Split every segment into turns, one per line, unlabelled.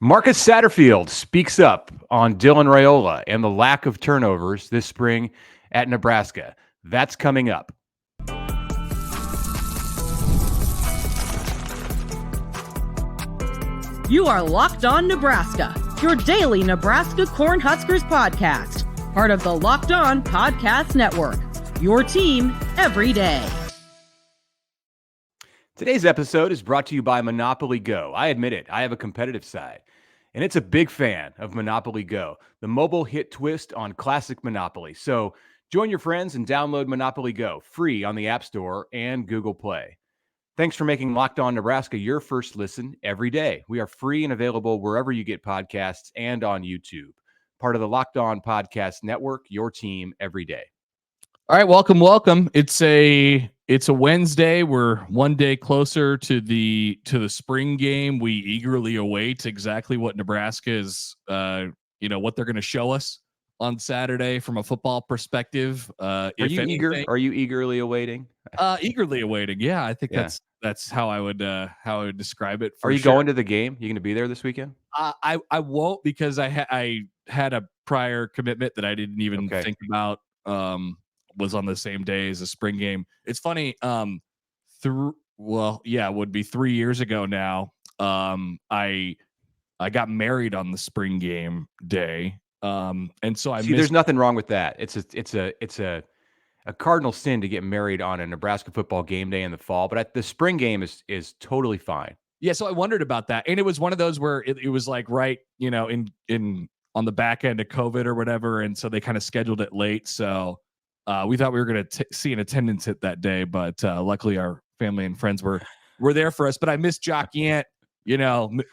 Marcus Satterfield speaks up on Dylan Raiola and the lack of turnovers this spring at Nebraska. That's coming up.
You are Locked On Nebraska, your daily Nebraska Cornhuskers podcast, part of the Locked On Podcast Network, your team every day.
Today's episode is brought to you by Monopoly Go. I admit it, I have a competitive side, and it's a big fan of Monopoly Go, the mobile hit twist on classic Monopoly. So join your friends and download Monopoly Go, free on the App Store and Google Play. Thanks for making Locked On Nebraska your first listen every day. We are free and available wherever you get podcasts and on YouTube. Part of the Locked On Podcast Network, your team every day.
All right, welcome. It's a Wednesday. We're one day closer to the spring game. We eagerly await exactly what Nebraska is, what they're going to show us on Saturday from a football perspective.
Are you eager? Are you eagerly awaiting?
Eagerly awaiting. Yeah, I think that's how I would describe it.
Are you going to the game? You going to be there this weekend?
I won't, because I had a prior commitment that I didn't even think about. Was on the same day as a spring game. It's funny. It would be 3 years ago now. I got married on the spring game day. And so
there's nothing wrong with that. It's a cardinal sin to get married on a Nebraska football game day in the fall, but the spring game is totally fine.
Yeah. So I wondered about that. And it was one of those where it was like, right, in on the back end of COVID or whatever. And so they kind of scheduled it late. So we thought we were going to see an attendance hit that day, but luckily our family and friends were there for us. But I missed Jock Yant,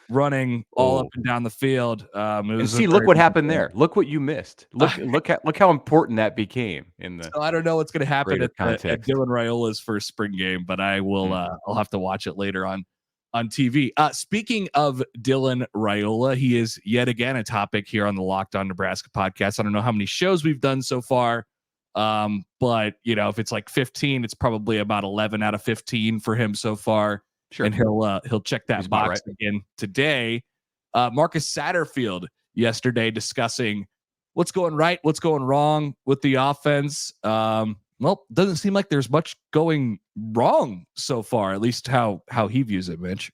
running all up and down the field.
Look what happened there. Look what you missed. Look how important that became in the.
So I don't know what's going to happen at Dylan Raiola's first spring game, but I will. I'll have to watch it later on TV. Speaking of Dylan Raiola, he is yet again a topic here on the Locked On Nebraska podcast. I don't know how many shows we've done so far. But if it's like 15, it's probably about 11 out of 15 for him so far.
Sure.
And he'll check that box again today. Marcus Satterfield yesterday discussing what's going right, what's going wrong with the offense. Doesn't seem like there's much going wrong so far, at least how he views it, Mitch.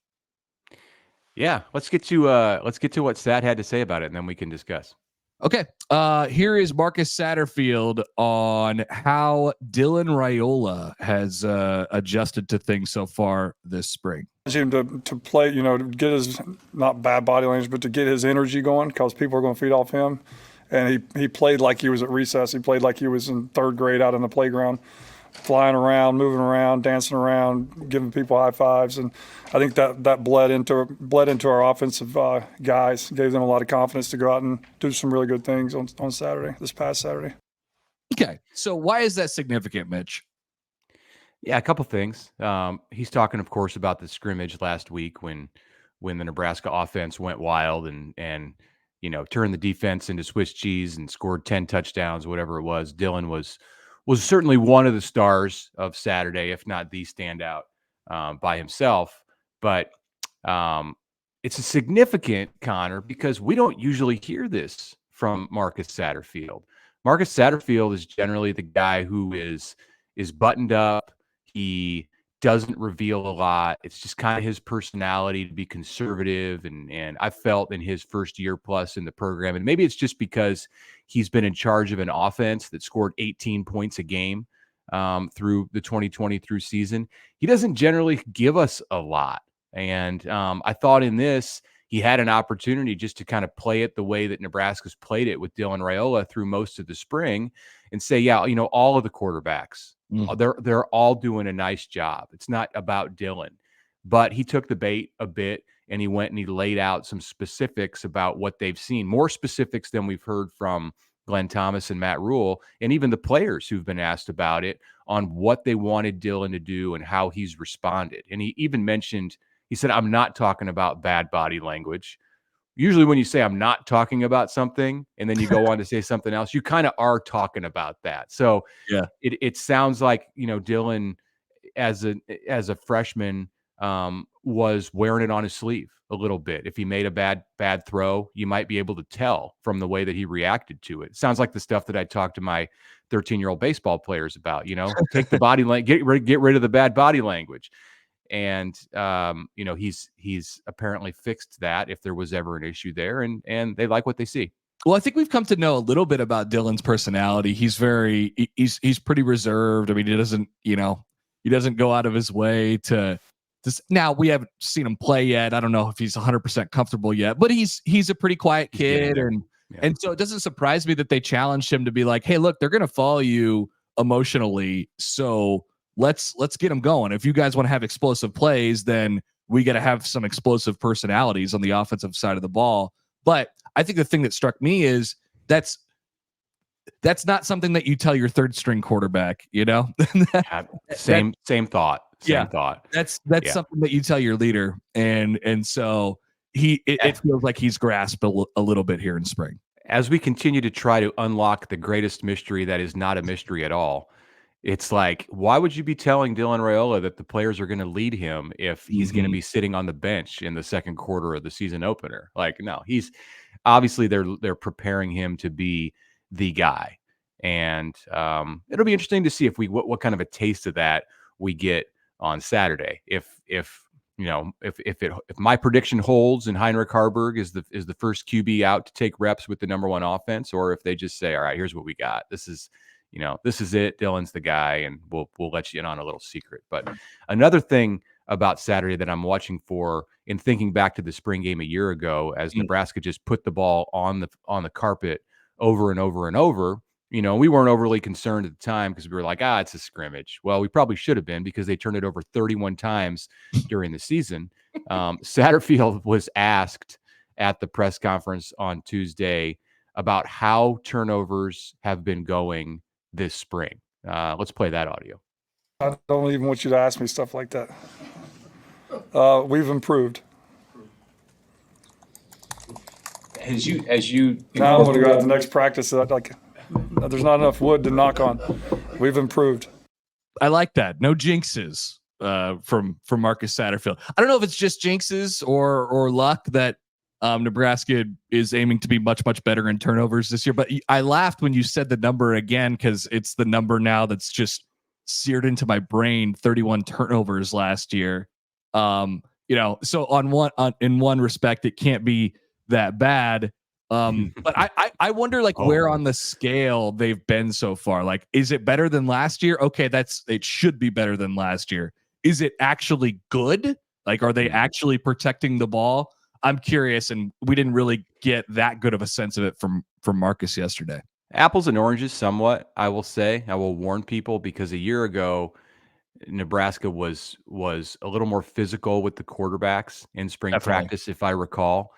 Yeah, let's get to what Sat had to say about it, and then we can discuss.
Okay, here is Marcus Satterfield on how Dylan Raiola has adjusted to things so far this spring.
Him to play, to get his, not bad body language, but to get his energy going, because people are going to feed off him. And he played like he was at recess. He played like he was in third grade out in the playground, flying around, moving around, dancing around, giving people high fives. And I think that bled into our offensive guys, gave them a lot of confidence to go out and do some really good things on Saturday, this past Saturday.
Okay, so why is that significant, Mitch?
Yeah, a couple things. He's talking, of course, about the scrimmage last week when the Nebraska offense went wild and turned the defense into Swiss cheese and scored 10 touchdowns, whatever it was. Dylan was certainly one of the stars of Saturday, if not the standout by himself. But it's a significant, Connor, because we don't usually hear this from Marcus Satterfield. Marcus Satterfield is generally the guy who is buttoned up. He doesn't reveal a lot. It's just kind of his personality to be conservative. And I felt in his first year plus in the program, and maybe it's just because he's been in charge of an offense that scored 18 points a game through the 2020 season. He doesn't generally give us a lot. And I thought in this, he had an opportunity just to kind of play it the way that Nebraska's played it with Dylan Raiola through most of the spring and say, yeah, all of the quarterbacks, they're all doing a nice job. It's not about Dylan, but he took the bait a bit and he went and he laid out some specifics about what they've seen, more specifics than we've heard from Glenn Thomas and Matt Rule, and even the players who've been asked about it on what they wanted Dylan to do and how he's responded. And he even mentioned, he said, I'm not talking about bad body language. Usually when you say I'm not talking about something and then you go on to say something else, you kind of are talking about that. So yeah, it sounds like, Dylan as a freshman was wearing it on his sleeve a little bit. If he made a bad throw, you might be able to tell from the way that he reacted to it. Sounds like the stuff that I talked to my 13-year-old baseball players about, take the body language, get rid of the bad body language. And, he's apparently fixed that if there was ever an issue there, and they like what they see.
Well, I think we've come to know a little bit about Dylan's personality. He's pretty reserved. I mean, he doesn't go out of his way to now we haven't seen him play yet. I don't know if he's 100% comfortable yet, but he's a pretty quiet kid. And so it doesn't surprise me that they challenged him to be like, hey, look, they're going to follow you emotionally. So let's get them going. If you guys want to have explosive plays, then we got to have some explosive personalities on the offensive side of the ball. But I think the thing that struck me is that's not something that you tell your third string quarterback,
Same thought.
That's something that you tell your leader. And so it feels like he's grasped a little bit here in spring.
As we continue to try to unlock the greatest mystery that is not a mystery at all, it's like, why would you be telling Dylan Raiola that the players are going to lead him if he's going to be sitting on the bench in the second quarter of the season opener? Like, no, he's obviously they're preparing him to be the guy. And it'll be interesting to see if what kind of a taste of that we get on Saturday. If my prediction holds and Heinrich Harburg is the first QB out to take reps with the number one offense, or if they just say, all right, here's what we got. This is it. Dylan's the guy, and we'll let you in on a little secret. But another thing about Saturday that I'm watching for, in thinking back to the spring game a year ago, as Nebraska just put the ball on the carpet over and over and over. We weren't overly concerned at the time because we were like, it's a scrimmage. Well, we probably should have been, because they turned it over 31 times during the season. Satterfield was asked at the press conference on Tuesday about how turnovers have been going this spring. Let's play that audio.
I don't even want you to ask me stuff like that. We've improved.
As you
now I'm going to go out to the next practice. There's not enough wood to knock on. We've improved.
I like that. No jinxes from Marcus Satterfield. I don't know if it's just jinxes or luck that Nebraska is aiming to be much, much better in turnovers this year. But I laughed when you said the number again, because it's the number now that's just seared into my brain. 31 turnovers last year. So in one respect, it can't be that bad. But I wonder where on the scale they've been so far. Like, is it better than last year? Okay, it should be better than last year. Is it actually good? Like, are they actually protecting the ball? I'm curious, and we didn't really get that good of a sense of it from Marcus yesterday.
Apples and oranges, somewhat. I will say. I will warn people, because a year ago, Nebraska was a little more physical with the quarterbacks in spring practice, if I recall.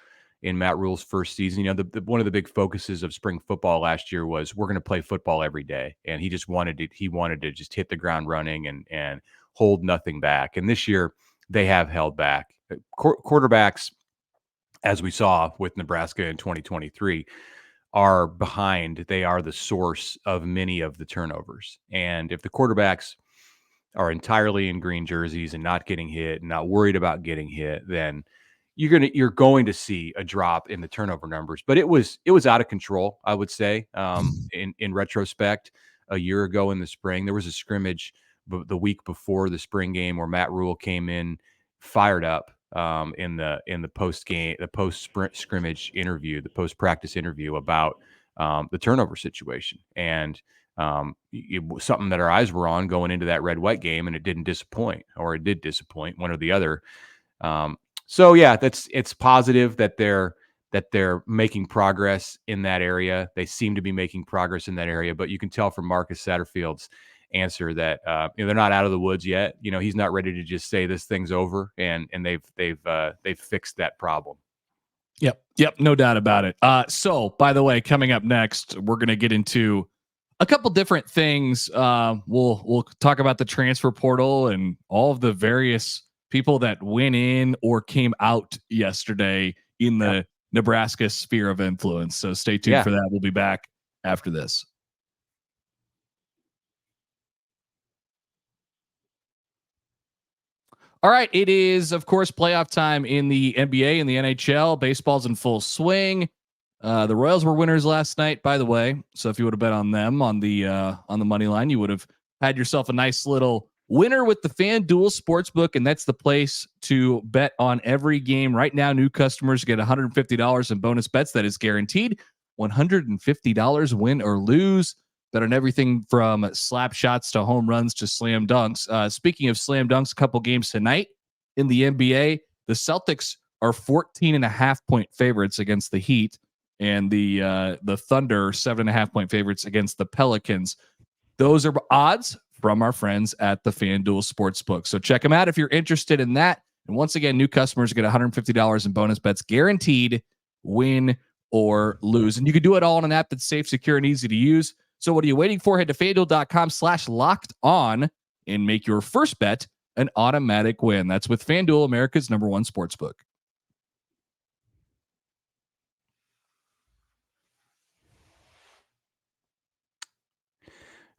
In Matt Rule's first season, one of the big focuses of spring football last year was, we're going to play football every day, and he wanted to just hit the ground running and hold nothing back. And this year, they have held back. Quarterbacks, as we saw with Nebraska in 2023, are behind. They are the source of many of the turnovers. And if the quarterbacks are entirely in green jerseys and not getting hit and not worried about getting hit, then you're going to see a drop in the turnover numbers. But it was out of control, I would say. In retrospect, a year ago in the spring, there was a scrimmage the week before the spring game where Matt Rule came in fired up in the post scrimmage interview, the post practice interview about the turnover situation. And it was something that our eyes were on going into that red-white game, and it didn't disappoint, or it did disappoint, one or the other. So yeah, it's positive that they're making progress in that area. They seem to be making progress in that area, but you can tell from Marcus Satterfield's answer that they're not out of the woods yet. He's not ready to just say this thing's over, and they've fixed that problem.
Yep, no doubt about it. So by the way, coming up next, we're going to get into a couple different things. We'll talk about the transfer portal and all of the various people that went in or came out yesterday in the Nebraska sphere of influence. So stay tuned for that. We'll be back after this. All right, it is, of course, playoff time in the NBA and the NHL. Baseball's in full swing. The Royals were winners last night, by the way. So if you would have bet on them on the money line, you would have had yourself a nice little winner with the FanDuel Sportsbook, and that's the place to bet on every game. Right now, new customers get $150 in bonus bets. That is guaranteed. $150 win or lose. Bet on everything from slap shots to home runs to slam dunks. Speaking of slam dunks, a couple games tonight in the NBA. The Celtics are 14.5-point favorites against the Heat, and the Thunder 7.5-point favorites against the Pelicans. Those are odds from our friends at the FanDuel Sportsbook. So check them out if you're interested in that. And once again, new customers get $150 in bonus bets guaranteed, win or lose. And you can do it all on an app that's safe, secure, and easy to use. So what are you waiting for? Head to FanDuel.com/locked-on and make your first bet an automatic win. That's with FanDuel, America's #1 sportsbook.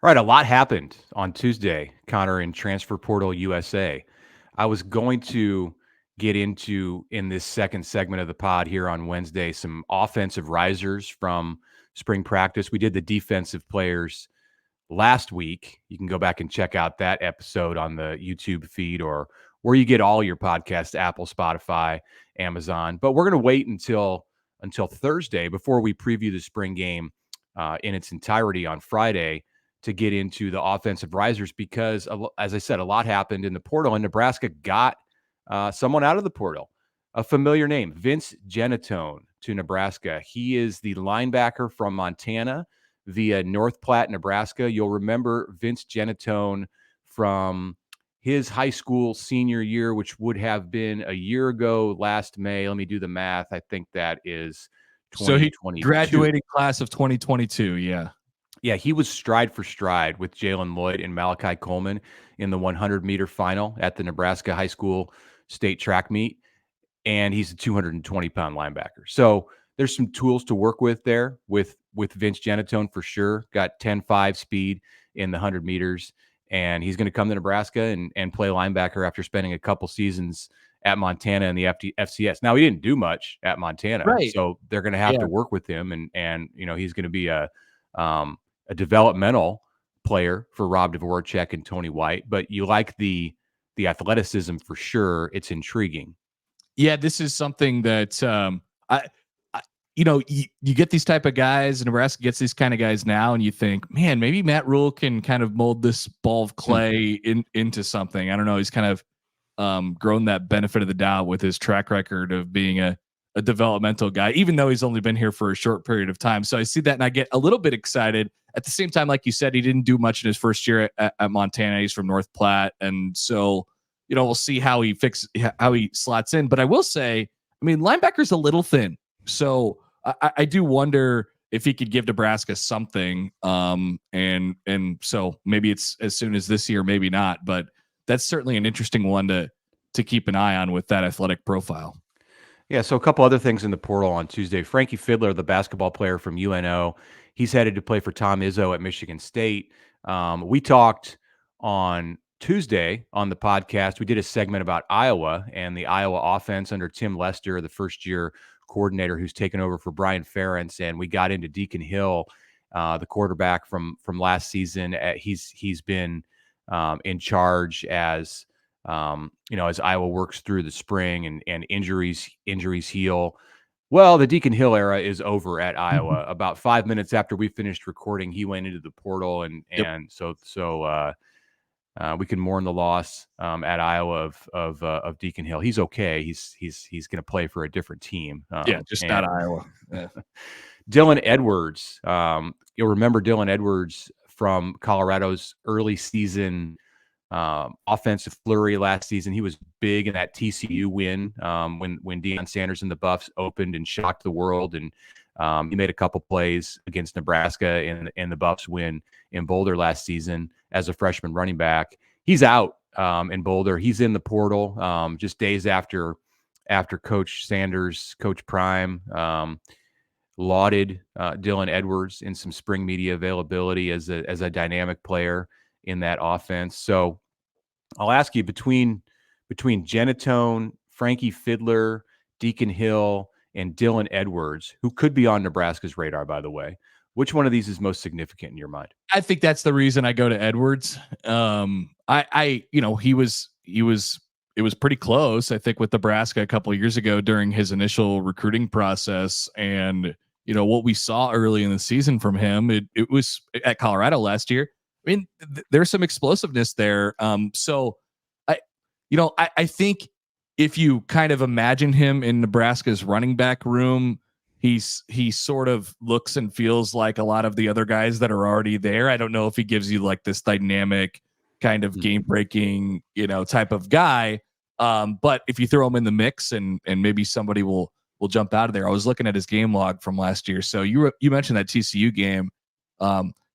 All right, a lot happened on Tuesday, Connor, in Transfer Portal USA. I was going to get into, in this second segment of the pod here on Wednesday, some offensive risers from spring practice. We did the defensive players last week. You can go back and check out that episode on the YouTube feed or where you get all your podcasts, Apple, Spotify, Amazon. But we're going to wait until Thursday before we preview the spring game in its entirety on Friday to get into the offensive risers because, as I said, a lot happened in the portal, and Nebraska got someone out of the portal, a familiar name, Vince Genatone to Nebraska. He is the linebacker from Montana via North Platte, Nebraska. You'll remember Vince Genatone from his high school senior year, which would have been a year ago last May. Let me do the math. I think that is 2022.
So he graduating class of 2022, yeah.
Yeah, he was stride for stride with Jalen Lloyd and Malachi Coleman in the 100-meter final at the Nebraska High School State Track Meet, and he's a 220-pound linebacker. So there's some tools to work with there with Vince Genatone for sure. Got 10.5 speed in the 100 meters, and he's going to come to Nebraska and play linebacker after spending a couple seasons at Montana in the FCS. Now, he didn't do much at Montana,
right.
So they're going to have to work with him, and he's going to be a developmental player for Rob Dvorak and Tony White, but you like the athleticism for sure. It's intriguing.
Yeah, this is something that you get these type of guys, and Nebraska gets these kind of guys now, and you think, man, maybe Matt Rule can kind of mold this ball of clay into something. I don't know. He's kind of grown that benefit of the doubt with his track record of being a developmental guy, even though he's only been here for a short period of time. So I see that and I get a little bit excited. At the same time, like you said, he didn't do much in his first year at Montana. He's from North Platte. And so, we'll see how he slots in. But I will say, linebacker's a little thin. So I do wonder if he could give Nebraska something. And so maybe it's as soon as this year, maybe not, but that's certainly an interesting one to keep an eye on with that athletic profile.
Yeah, so a couple other things in the portal on Tuesday. Frankie Fiddler, the basketball player from UNO, he's headed to play for Tom Izzo at Michigan State. We talked on Tuesday on the podcast. We did a segment about Iowa and the Iowa offense under Tim Lester, the first-year coordinator who's taken over for Brian Ferentz, and we got into Deacon Hill, the quarterback from last season. He's been in charge as as Iowa works through the spring and injuries heal. Well, the Deacon Hill era is over at Iowa. About 5 minutes after we finished recording, he went into the portal, and so we can mourn the loss at Iowa of Deacon Hill. He's okay. He's going to play for a different team.
Just not Iowa. Yeah.
Dylan Edwards. You'll remember Dylan Edwards from Colorado's early season offensive flurry last season. He was big in that TCU win when Deion Sanders and the Buffs opened and shocked the world. And he made a couple plays against Nebraska in the Buffs win in Boulder last season as a freshman running back. He's out in Boulder. He's in the portal just days after Coach Sanders, Coach Prime lauded Dylan Edwards in some spring media availability as a dynamic player in that offense. So I'll ask you, between between Genatone, Frankie Fiddler, Deacon Hill, and Dylan Edwards, who could be on Nebraska's radar, by the way, which one of these is most significant in your mind?
I think that's the reason I go to Edwards. It was pretty close, I think, with Nebraska a couple of years ago during his initial recruiting process. And, what we saw early in the season from him, it was at Colorado last year. I mean, there's some explosiveness there. So I think if you kind of imagine him in Nebraska's running back room, he sort of looks and feels like a lot of the other guys that are already there. I don't know if he gives you like this dynamic kind of game breaking, type of guy. But if you throw him in the mix and maybe somebody will jump out of there. I was looking at his game log from last year. So you mentioned that TCU game.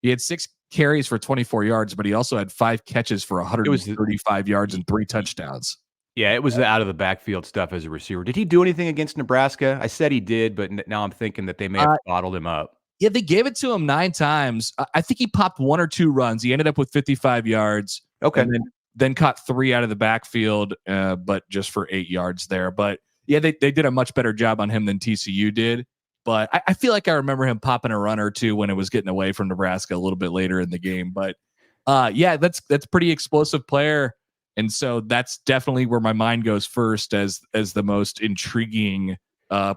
He had 6 carries for 24 yards, but he also had 5 catches for 135 yards and 3 touchdowns.
Yeah, it was the out of the backfield stuff as a receiver. Did he do anything against Nebraska? I said he did, but now I'm thinking that they may have bottled him up.
Yeah, they gave it to him 9 times. I think he popped 1 or 2 runs. He ended up with 55 yards.
Okay.
And then caught 3 out of the backfield, but just for 8 yards there. But yeah, they did a much better job on him than TCU did. But I feel like I remember him popping a run or 2 when it was getting away from Nebraska a little bit later in the game. But yeah, that's pretty explosive player. And so that's definitely where my mind goes first as the most intriguing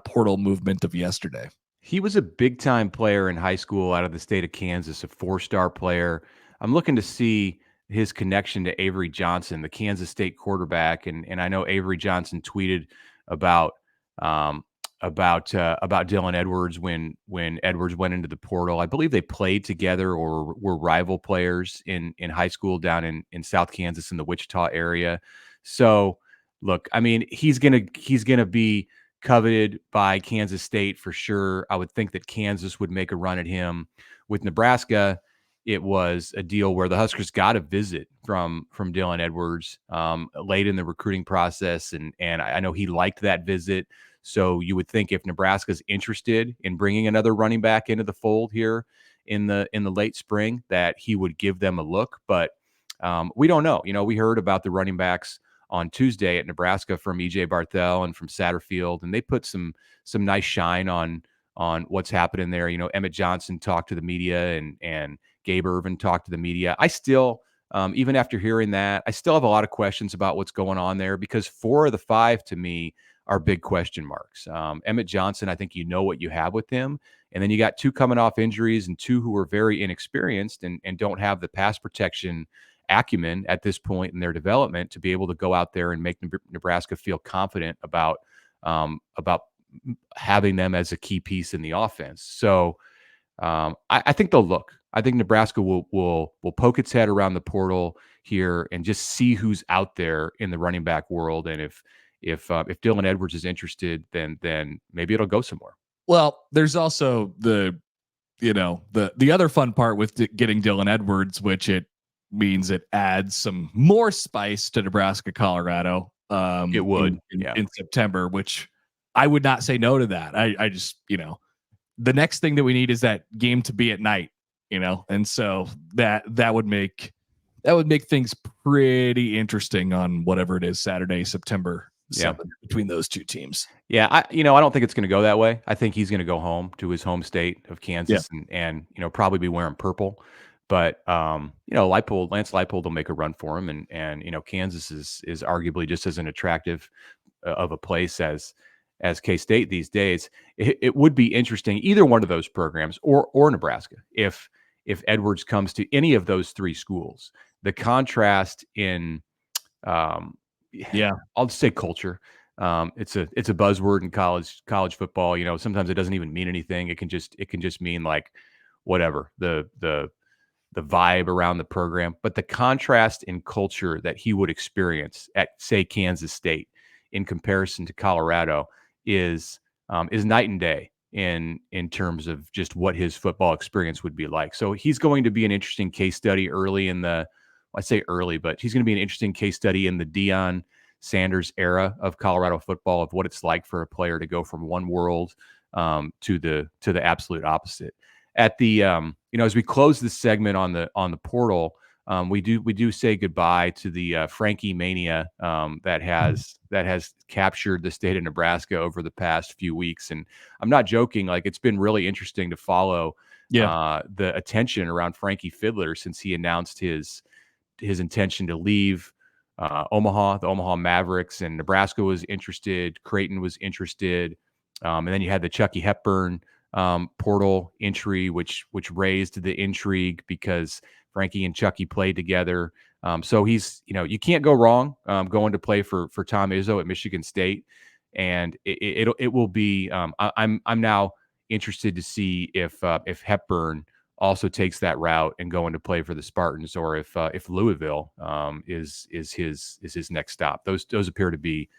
portal movement of yesterday.
He was a big-time player in high school out of the state of Kansas, a 4-star player. I'm looking to see his connection to Avery Johnson, the Kansas State quarterback. And I know Avery Johnson tweeted about Dylan Edwards when Edwards went into the portal. I believe they played together or were rival players in high school down in South Kansas in the Wichita area. So look, I mean, he's gonna be coveted by Kansas State for sure. I would think that Kansas would make a run at him. With Nebraska, it was a deal where the Huskers got a visit from Dylan Edwards late in the recruiting process, and I know he liked that visit. So you would think if Nebraska's interested in bringing another running back into the fold here in the late spring, that he would give them a look. But we don't know. We heard about the running backs on Tuesday at Nebraska from EJ Barthel and from Satterfield, and they put some nice shine on what's happening there. Emmett Johnson talked to the media, and Gabe Irvin talked to the media. I still, even after hearing that, I still have a lot of questions about what's going on there, because 4 of the 5 to me are big question marks. Emmett Johnson, I think what you have with him. And then you got 2 coming off injuries and 2 who are very inexperienced and don't have the pass protection acumen at this point in their development to be able to go out there and make Nebraska feel confident about having them as a key piece in the offense. So I think they'll look. I think Nebraska will poke its head around the portal here and just see who's out there in the running back world. And if Dylan Edwards is interested, then maybe it'll go somewhere.
Well, there's also the other fun part with getting Dylan Edwards, which it means it adds some more spice to Nebraska, Colorado.
It would
in September, which I would not say no to that. I just, the next thing that we need is that game to be at night, and so that would make things pretty interesting on whatever it is, Saturday, September 7th, between those 2 teams.
Yeah, I don't think it's going to go that way. I think he's going to go home to his home state of Kansas and probably be wearing purple. But Lance Leipold will make a run for him, and Kansas is arguably just as an attractive of a place as K-State these days. It would be interesting, either one of those programs or Nebraska, if Edwards comes to any of those 3 schools. The contrast in I'll just say culture. It's a buzzword in college football. Sometimes it doesn't even mean anything. It can just mean like whatever the vibe around the program. But the contrast in culture that he would experience at, say, Kansas State in comparison to Colorado is night and day in terms of just what his football experience would be like. So he's going to be an interesting case study early in the, I say early, but he's going to be an interesting case study in the Deion Sanders era of Colorado football, of what it's like for a player to go from one world to the absolute opposite. At the as we close this segment on the portal, we do say goodbye to the Frankie mania that has captured the state of Nebraska over the past few weeks. And I'm not joking. Like, it's been really interesting to follow the attention around Frankie Fiddler since he announced his intention to leave Omaha, the Omaha Mavericks, and Nebraska was interested. Creighton was interested. And then you had the Chucky Hepburn portal entry, which raised the intrigue because Frankie and Chucky played together. So he's, you can't go wrong going to play for Tom Izzo at Michigan State. And it will be, I'm now interested to see if Hepburn also takes that route and going to play for the Spartans, or if Louisville is his next stop. Those appear to be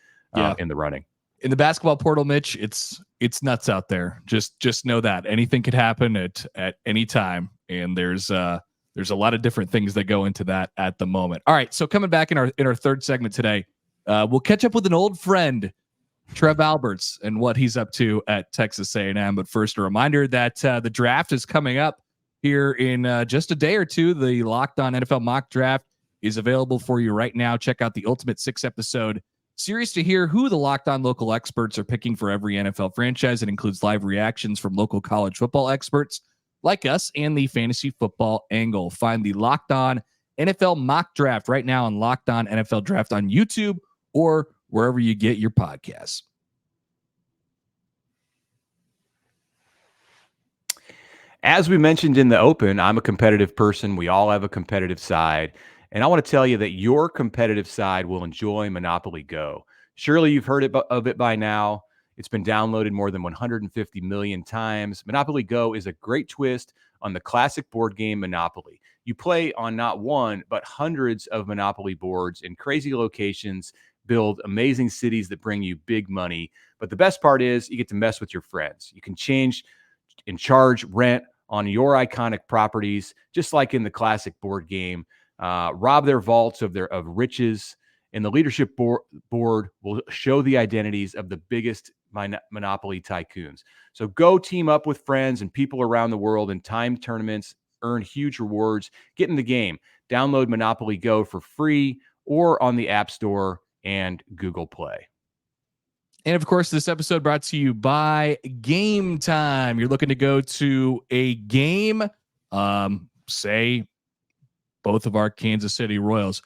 in the running.
In the basketball portal, Mitch, it's nuts out there. Just know that anything could happen at any time, and there's a lot of different things that go into that at the moment. All right, so coming back in our third segment today, we'll catch up with an old friend, Trev Alberts, and what he's up to at Texas A&M. But first, a reminder that the draft is coming up here in just a day or two. The Locked On NFL Mock Draft is available for you right now. Check out the Ultimate 6-episode series to hear who the Locked On local experts are picking for every NFL franchise. It includes live reactions from local college football experts like us and the fantasy football angle. Find the Locked On NFL Mock Draft right now on Locked On NFL Draft on YouTube or wherever you get your podcasts.
As we mentioned in the open, I'm a competitive person. We all have a competitive side. And I want to tell you that your competitive side will enjoy Monopoly Go. Surely you've heard of it by now. It's been downloaded more than 150 million times. Monopoly Go is a great twist on the classic board game Monopoly. You play on not one, but hundreds of Monopoly boards in crazy locations, build amazing cities that bring you big money. But the best part is you get to mess with your friends. You can change and charge rent on your iconic properties, just like in the classic board game. Rob their vaults of riches, and the leadership board will show the identities of the biggest Monopoly tycoons. So go team up with friends and people around the world in timed tournaments, earn huge rewards, get in the game. Download Monopoly Go for free or on the App Store and Google Play.
And of course, this episode brought to you by Game Time. You're looking to go to a game, say both of our Kansas City Royals.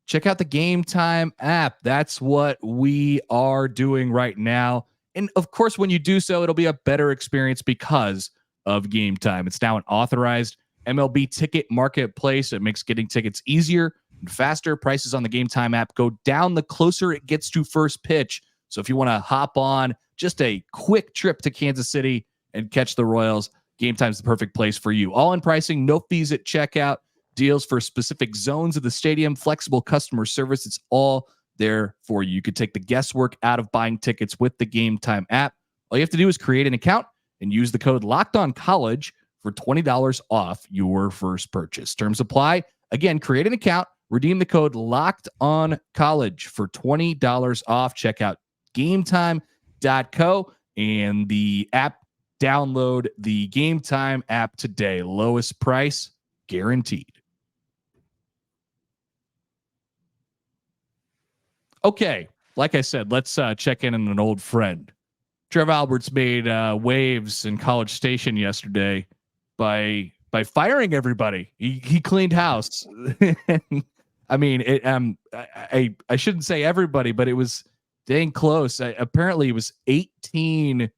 Check out the Game Time app. That's what we are doing right now. And of course, when you do so, it'll be a better experience because of Game Time. It's now an authorized MLB ticket marketplace. It makes getting tickets easier and faster. Prices on the Game Time app go down the closer it gets to first pitch. So if you want to hop on just a quick trip to Kansas City and catch the Royals, Game Time's the perfect place for you. All in pricing, no fees at checkout, deals for specific zones of the stadium, flexible customer service. It's all there for you. You could take the guesswork out of buying tickets with the Game Time app. All you have to do is create an account and use the code LOCKEDONCollege for $20 off your first purchase. Terms apply. Again, create an account, redeem the code LOCKEDONCollege for $20 off. Check out GameTime.co and the app. Download the Game Time app today. Lowest price guaranteed. Okay, like I said, let's check in on an old friend. Trev Alberts made waves in College Station yesterday by firing everybody. He cleaned house. I mean, I shouldn't say everybody, but it was dang close. Apparently, it was 18.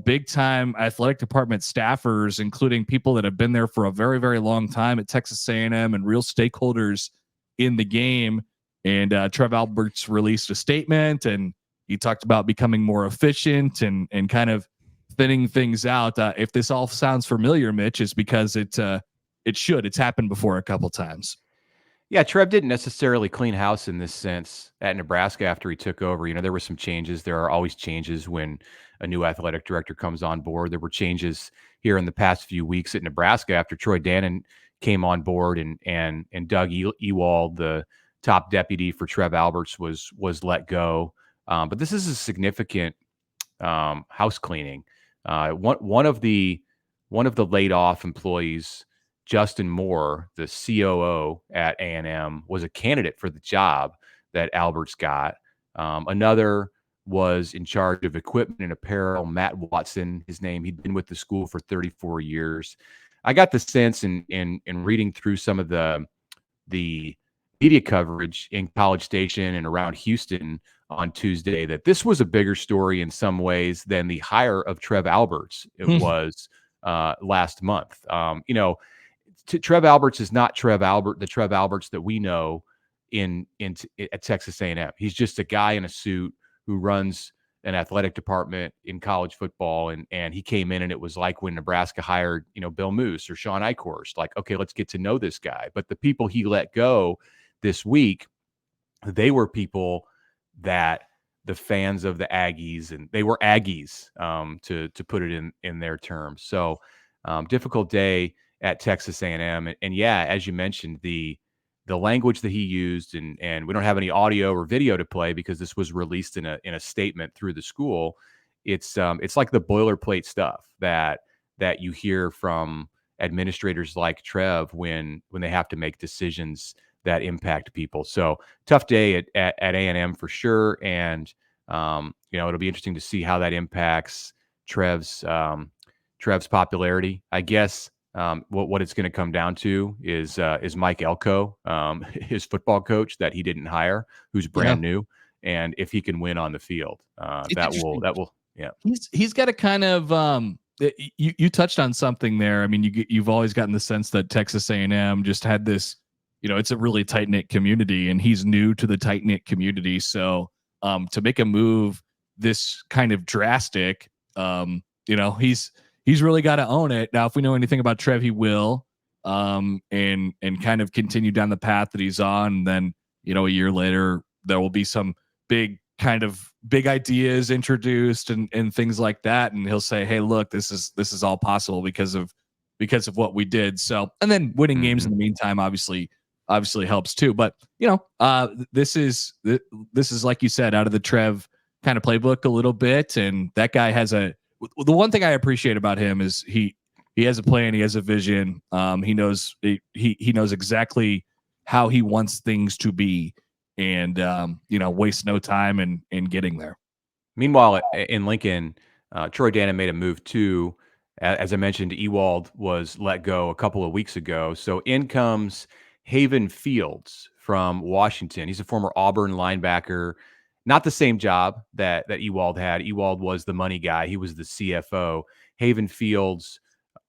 Big time athletic department staffers, including people that have been there for a very, very long time at Texas A&M and real stakeholders in the game. And Trev Alberts released a statement, and he talked about becoming more efficient and kind of thinning things out. If this all sounds familiar, Mitch, is because it should. It's happened before a couple times.
Yeah, Trev didn't necessarily clean house in this sense at Nebraska after he took over. There were some changes. There are always changes when a new athletic director comes on board. There were changes here in the past few weeks at Nebraska after Troy Dannon came on board and Doug Ewald, the top deputy for Trev Alberts, was let go. But this is a significant house cleaning. One of the laid off employees Justin Moore, the COO at A&M, was a candidate for the job that Alberts got. Another was in charge of equipment and apparel, Matt Watson, his name. He'd been with the school for 34 years. I got the sense in reading through some of the media coverage in College Station and around Houston on Tuesday that this was a bigger story in some ways than the hire of Trev Alberts it was last month. Trev Alberts is not the Trev Alberts that we know at Texas A&M. He's just a guy in a suit who runs an athletic department in college football, and he came in and it was like when Nebraska hired Bill Moose or Sean Eichhorst. Like, okay, let's get to know this guy. But the people he let go this week, they were people that the fans of the Aggies, and they were Aggies, to put it in their terms. So difficult day at Texas A&M, and yeah, as you mentioned, the language that he used, and we don't have any audio or video to play because this was released in a statement through the school. It's like the boilerplate stuff that you hear from administrators like Trev when they have to make decisions that impact people. So tough day at A&M for sure, and it'll be interesting to see how that impacts Trev's popularity, I guess. What it's going to come down to is Mike Elko, his football coach that he didn't hire, who's brand new, and if he can win on the field, that will.
He's got a kind of you touched on something there. I mean, you've always gotten the sense that Texas A&M just had this, it's a really tight knit community, and he's new to the tight knit community. So to make a move this kind of drastic, he's really got to own it. Now, if we know anything about Trev, he will, and kind of continue down the path that he's on. Then, a year later, there will be some big ideas introduced and things like that. And he'll say, hey, look, this is all possible because of what we did. So, and then winning games in the meantime, obviously helps too. But, this is like you said, out of the Trev kind of playbook a little bit. And that guy has the one thing I appreciate about him is he has a plan, he has a vision. He knows exactly how he wants things to be, and waste no time in getting there.
Meanwhile, in Lincoln, Troy Dannon made a move too. As I mentioned, Ewald was let go a couple of weeks ago. So in comes Haven Fields from Washington. He's a former Auburn linebacker. Not the same job that Ewald had. Ewald was the money guy. He was the CFO. Haven Fields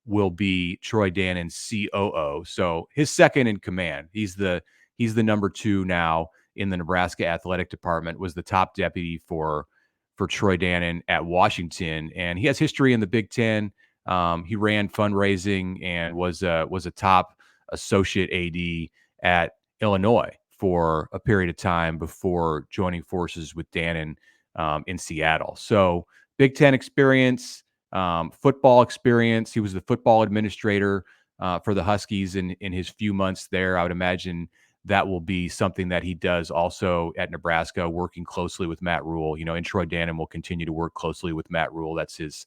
will be Troy Dannon's COO. So his second in command. He's the number 2 now in the Nebraska athletic department, was the top deputy for Troy Dannon at Washington. And he has history in the Big Ten. He ran fundraising and was a top associate AD at Illinois for a period of time before joining forces with Dannon in Seattle. So Big Ten experience, football experience. He was the football administrator for the Huskies in his few months there. I would imagine that will be something that he does also at Nebraska, working closely with Matt Rule. And Troy Dannon will continue to work closely with Matt Rule. That's his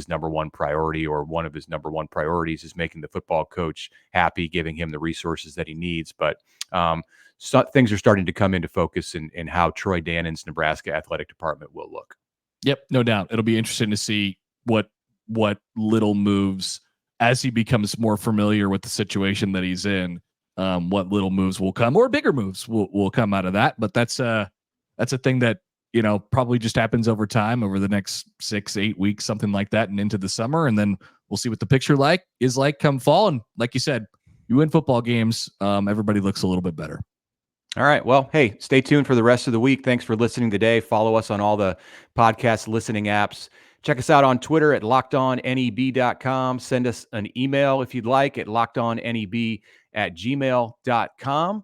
number one priority, or one of his number one priorities, is making the football coach happy, giving him the resources that he needs. But things are starting to come into focus in how Troy Dannon's Nebraska athletic department will look.
Yep, no doubt. It'll be interesting to see what little moves, as he becomes more familiar with the situation that he's in, what little moves will come, or bigger moves will come out of that. But that's a thing that probably just happens over time, over the next 6-8 weeks, something like that, and into the summer. And then we'll see what the picture is like come fall. And like you said, you win football games, everybody looks a little bit better.
All right. Well, hey, stay tuned for the rest of the week. Thanks for listening today. Follow us on all the podcast listening apps. Check us out on Twitter at LockedOnNEB.com. Send us an email if you'd like at LockedOnNEB@gmail.com.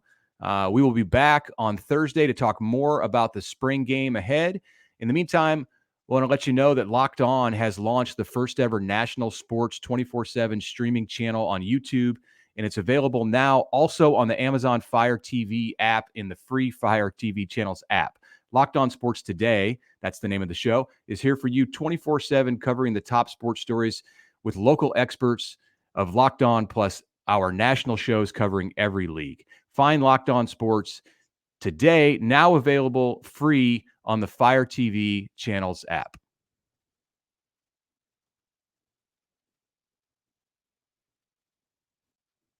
We will be back on Thursday to talk more about the spring game ahead. In the meantime, I want to let you know that Locked On has launched the first ever national sports 24/7 streaming channel on YouTube, and it's available now also on the Amazon Fire TV app, in the free Fire TV channels app. Locked On Sports Today, that's the name of the show, is here for you 24/7, covering the top sports stories with local experts of Locked On plus our national shows covering every league. Find Locked On Sports today, now available free on the Fire TV channels app.